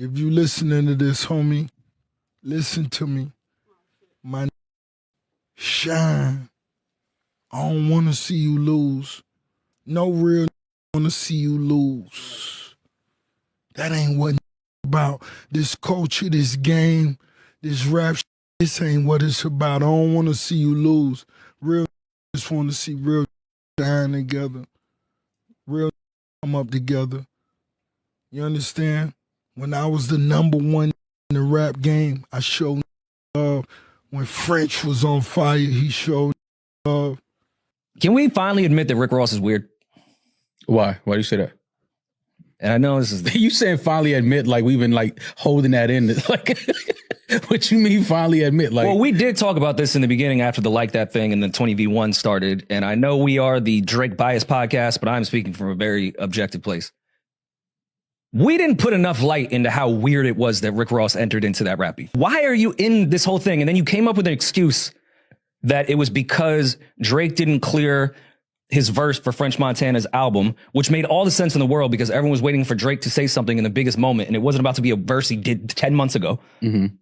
If you listening to this, homie, listen to me. My shine. I don't want to see you lose. No real want to see you lose. That ain't what about. This culture, this game, this rap. This ain't what it's about. I don't want to see you lose. Real just want to see real shine together. Real come up together. You understand? When I was the number one in the rap game, I showed love. When French was on fire, he showed love. Can we finally admit that Rick Ross is weird? Why? Why do you say that? And I know this is you saying finally admit like we've been like holding that in. Like, what you mean finally admit? Like, well, we did talk about this in the beginning after the Like That thing and then 20v1 started. And I know we are the Drake Bias podcast, but I'm speaking from a very objective place. We didn't put enough light into how weird it was that Rick Ross entered into that rap beef. Why are you in this whole thing? And then you came up with an excuse that it was because Drake didn't clear his verse for French Montana's album, which made all the sense in the world because everyone was waiting for Drake to say something in the biggest moment. And it wasn't about to be a verse he did 10 months ago. Mm-hmm.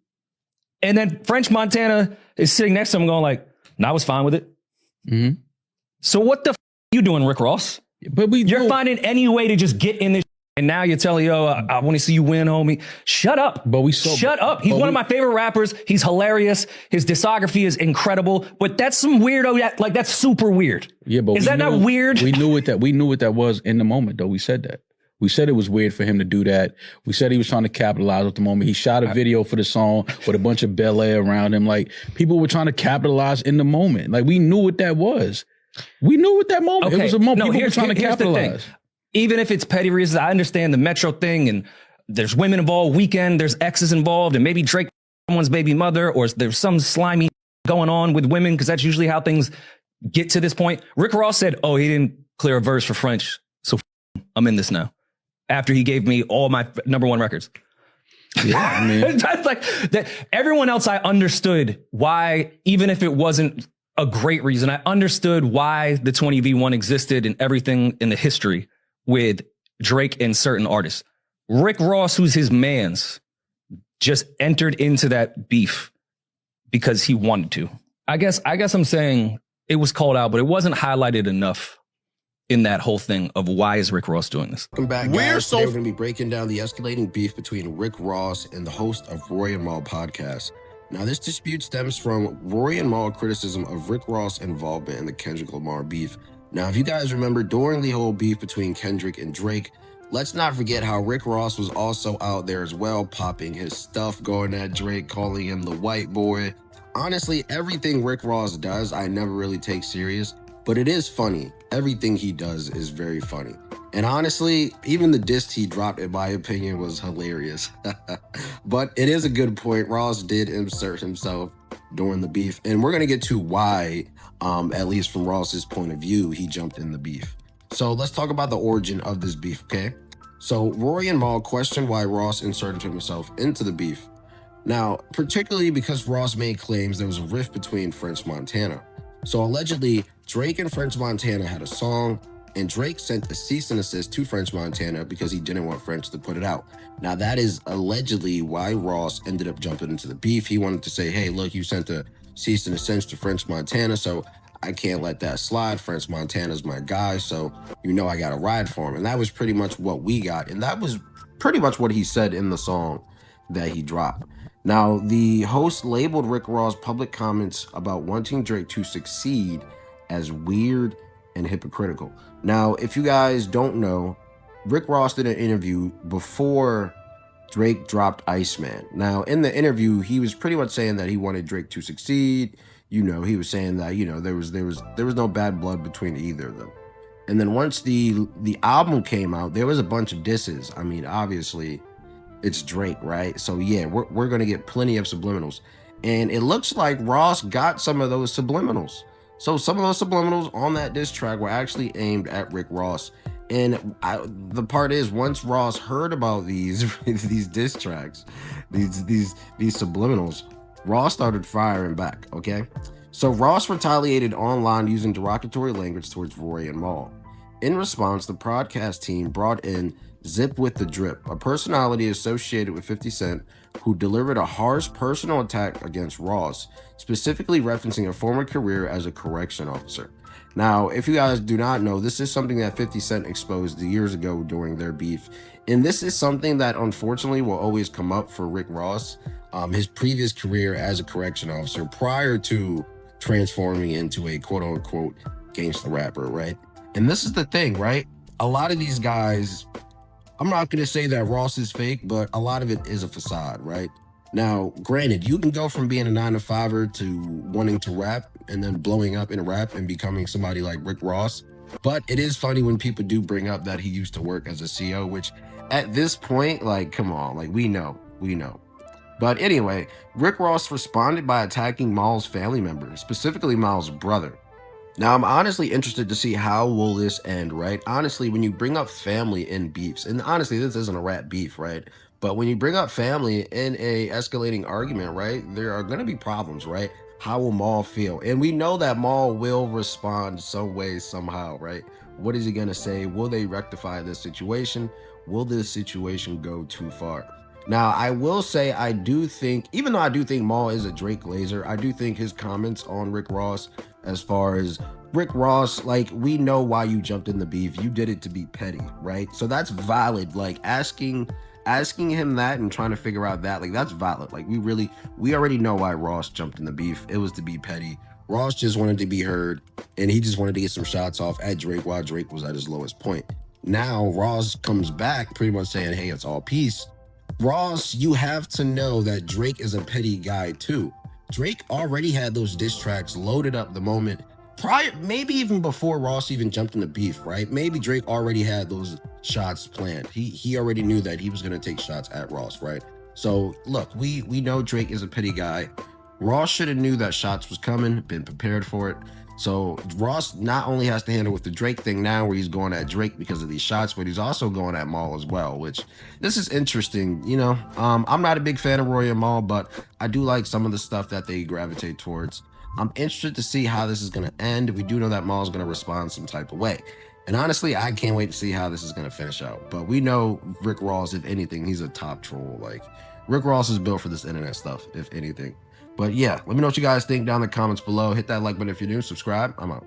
And then French Montana is sitting next to him going like, nah, I was fine with it. Mm-hmm. So what the you doing, Rick Ross? But you're finding any way to just get in this. And now you're telling, yo, I want to see you win, homie. Shut up. Shut up. He's one of my favorite rappers. He's hilarious. His discography is incredible. But that's some weirdo. Like, that's super weird. Yeah, but is that not weird? We knew what that was in the moment, though. We said that. We said it was weird for him to do that. We said he was trying to capitalize at the moment. He shot a video for the song with a bunch of Bel Air around him. Like, people were trying to capitalize in the moment. Like, we knew what that was. We knew what that moment. Okay. It was a moment. No, people were trying to capitalize. Even if it's petty reasons, I understand the Metro thing and there's women involved, Weekend, there's exes involved, and maybe Drake someone's baby mother, or there's some slimy going on with women, because that's usually how things get to this point. Rick Ross said, oh, he didn't clear a verse for French, so I'm in this now. After he gave me all my number one records. Yeah, I mean. That's like that. Everyone else, I understood why, even if it wasn't a great reason, I understood why the 20v1 existed and everything in the history with Drake and certain artists. Rick Ross, who's his mans, just entered into that beef because he wanted to. I guess I'm saying it was called out, but it wasn't highlighted enough in that whole thing of why is Rick Ross doing this. Welcome back, guys. Today we're going to be breaking down the escalating beef between Rick Ross and the host of Roy and Mal podcast. Now, this dispute stems from Roy and Mal criticism of Rick Ross' involvement in the Kendrick Lamar beef. Now, if you guys remember, during the whole beef between Kendrick and Drake, let's not forget how Rick Ross was also out there as well, popping his stuff, going at Drake, calling him the white boy. Honestly, everything Rick Ross does, I never really take serious, but it is funny. Everything he does is very funny. And honestly, even the diss he dropped, in my opinion, was hilarious. But it is a good point. Ross did insert himself during the beef, and we're going to get to why, at least from Ross's point of view, he jumped in the beef. So let's talk about the origin of this beef, okay? So Roy and Mal questioned why Ross inserted himself into the beef. Now, particularly because Ross made claims there was a rift between French Montana. So allegedly, Drake and French Montana had a song, and Drake sent a cease and desist to French Montana because he didn't want French to put it out. Now, that is allegedly why Ross ended up jumping into the beef. He wanted to say, hey, look, you sent a cease and desist to French Montana, so I can't let that slide. French Montana's my guy, so you know I got to ride for him. And that was pretty much what we got. And that was pretty much what he said in the song that he dropped. Now, the host labeled Rick Ross' public comments about wanting Drake to succeed as weird and hypocritical. Now, if you guys don't know, Rick Ross did an interview before Drake dropped Iceman. Now, in the interview, he was pretty much saying that he wanted Drake to succeed. You know, he was saying that, you know, there was no bad blood between either of them. And then once the album came out, there was a bunch of disses. I mean, obviously, it's Drake, right? So yeah, we're gonna get plenty of subliminals. And it looks like Ross got some of those subliminals. So some of those subliminals on that diss track were actually aimed at Rick Ross. And the part is, once Ross heard about these diss tracks, these subliminals, Ross started firing back, okay? So Ross retaliated online using derogatory language towards Roy and Mal. In response, the podcast team brought in Zip with the Drip, a personality associated with 50 Cent who delivered a harsh personal attack against Ross, specifically referencing a former career as a correction officer. Now, if you guys do not know, this is something that 50 Cent exposed years ago during their beef. And this is something that unfortunately will always come up for Rick Ross, his previous career as a correction officer prior to transforming into a quote unquote gangster rapper, right? And this is the thing, right? A lot of these guys, I'm not going to say that Ross is fake, but a lot of it is a facade, right? Now, granted, you can go from being a 9-to-5er to wanting to rap and then blowing up in rap and becoming somebody like Rick Ross. But it is funny when people do bring up that he used to work as a CEO, which at this point, like, come on, like, we know. But anyway, Rick Ross responded by attacking Mal's family members, specifically Mal's brother. Now, I'm honestly interested to see how will this end, right? Honestly, when you bring up family in beefs, and honestly, this isn't a rap beef, right? But when you bring up family in a escalating argument, right, there are going to be problems, right? How will Maul feel? And we know that Maul will respond some way, somehow, right? What is he going to say? Will they rectify this situation? Will this situation go too far? Now, I will say, I do think, even though I do think Maul is a Drake Glazer, I do think his comments on Rick Ross, as far as Rick Ross, like, we know why you jumped in the beef. You did it to be petty, right? So that's valid. Like, asking him that and trying to figure out that, like, that's valid. Like, we already know why Ross jumped in the beef. It was to be petty. Ross just wanted to be heard, and he just wanted to get some shots off at Drake while Drake was at his lowest point. Now, Ross comes back pretty much saying, hey, it's all peace. Ross, you have to know that Drake is a petty guy too. Drake already had those diss tracks loaded up the moment prior, maybe even before Ross even jumped in the beef, right? Maybe Drake already had those shots planned. He already knew that he was gonna take shots at Ross, right? So look, we know Drake is a petty guy. Ross should have knew that shots was coming, been prepared for it. So Ross not only has to handle with the Drake thing now where he's going at Drake because of these shots, but he's also going at Maul as well, which this is interesting. You know, I'm not a big fan of Roy and Maul, but I do like some of the stuff that they gravitate towards. I'm interested to see how this is going to end. We do know that Maul's going to respond some type of way. And honestly, I can't wait to see how this is going to finish out. But we know Rick Ross, if anything, he's a top troll. Like, Rick Ross is built for this internet stuff, if anything. But yeah, let me know what you guys think down in the comments below. Hit that like button if you're new. Subscribe. I'm out.